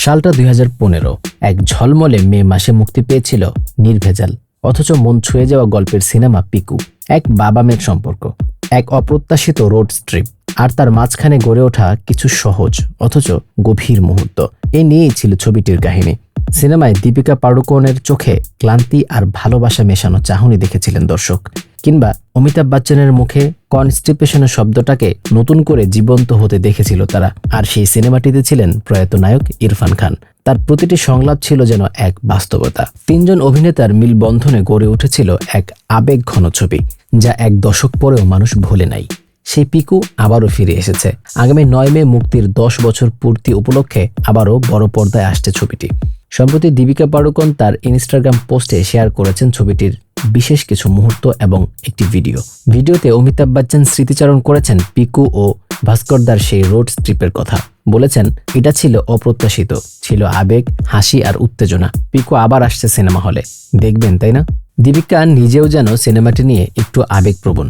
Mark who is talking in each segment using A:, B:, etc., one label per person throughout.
A: সালটা 2015। এক ঝলমলে মে মাসে মুক্তি পেয়েছিল নির্ভেজাল অথচ মন ছুঁয়ে যাওয়া গল্পের সিনেমা পিকু। এক বাবা মেয়ের সম্পর্ক, এক অপ্রত্যাশিত রোড ট্রিপ, আর তার মাঝখানে গড়ে ওঠা কিছু সহজ অথচ গভীর মুহূর্ত। এ নিয়েই ছিল ছবিটির কাহিনী। সিনেমায় দীপিকা পাড়ুকোনের চোখে ক্লান্তি আর ভালোবাসা মেশানো চাহনি দেখেছিলেন দর্শক, কিংবা অমিতাভ বচ্চনের মুখে কনস্টিপেশনের শব্দটাকে নতুন করে জীবন্ত হতে দেখেছিল তারা। আর সেই সিনেমাটিতে ছিলেন প্রয়াত নায়ক ইরফান খান। তার প্রতিটি সংলাপ ছিল যেন এক বাস্তবতা। তিনজন অভিনেতার মিলবন্ধনে গড়ে উঠেছিল এক আবেগ ঘন ছবি, যা এক দশক পরেও মানুষ ভোলে নাই। সেই পিকু আবারও ফিরে এসেছে। আগামী 9 মে মুক্তির 10 বছর পূর্তি উপলক্ষে আবারও বড় পর্দায় আসছে ছবিটি। সম্প্রতি দীপিকা পাড়ুকোন তার ইনস্টাগ্রাম পোস্টে শেয়ার করেছেন ছবিটির বিশেষ কিছু মুহূর্ত এবং একটি ভিডিওতে অমিতাভ বচ্চন স্মৃতিচারণ করেছেন পিকু ও ভাস্করদার সেই রোড ট্রিপের কথা। বলেছেন, এটা ছিল অপ্রত্যাশিত, ছিল আবেগ, হাসি আর উত্তেজনা। পিকু আবার আসছে সিনেমা হলে, দেখবেন তাই না? দীপিকা নিজেও যেন সিনেমাটি নিয়ে একটু আবেগপ্রবণ।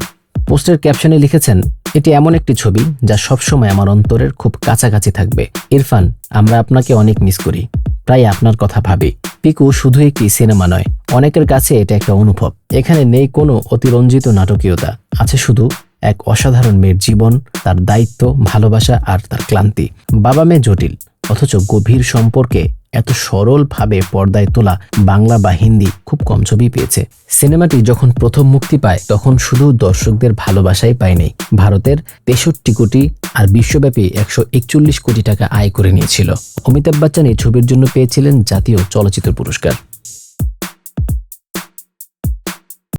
A: পোস্টের ক্যাপশনে লিখেছেন, এটি এমন একটি ছবি যা সবসময় আমার অন্তরের খুব কাছাকাছি থাকবে। ইরফান, আমরা আপনাকে অনেক মিস করি, প্রায় আপনার কথা ভাবি। পিকু শুধু একটি সিনেমা নয়, অনেকের কাছে এটা একটা অনুভব। এখানে নেই কোনো অতিরঞ্জিত নাটকীয়তা, আছে শুধু এক অসাধারণ মেয়ের জীবন, তার দায়িত্ব, ভালোবাসা আর তার ক্লান্তি। বাবা মেয়ে জটিল অথচ গভীর সম্পর্কে এত সরলভাবে পর্দায় তোলা বাংলা বা হিন্দি খুব কম ছবি পেয়েছে। সিনেমাটি যখন প্রথম মুক্তি পায় তখন শুধু দর্শকদের ভালোবাসাই পায়নি, ভারতের 63 কোটি আর বিশ্বব্যাপী 141 কোটি টাকা আয় করে নিয়েছিল। অমিতাভ বচ্চন এই ছবির জন্য পেয়েছিলেন জাতীয় চলচ্চিত্র পুরস্কার।